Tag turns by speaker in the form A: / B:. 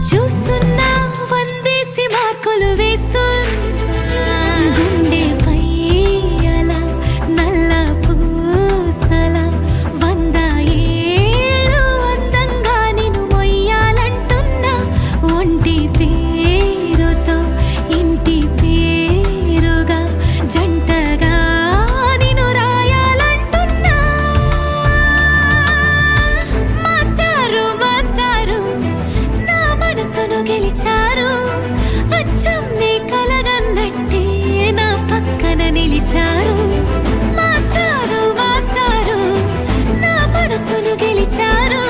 A: చూస్తున్నా వందేసి మార్కులు వేస్తున్నా గుండెపై అలా నల్ల పూసల 100 ఏళ్ళు అందంగా నిన్ను మొయ్యాలంటున్నా ఒంటి పేరుతో ఇంటి పేరుగా జంటగా నిన్ను రాయాలంటున్నా మాస్టారు మాస్టారు నా మనసును గెలిచారు అచ్చం నీ కలగన్నట్టే నా పక్కన నిలిచారు మాస్టారు మాస్టారు నా మనసును గెలిచారు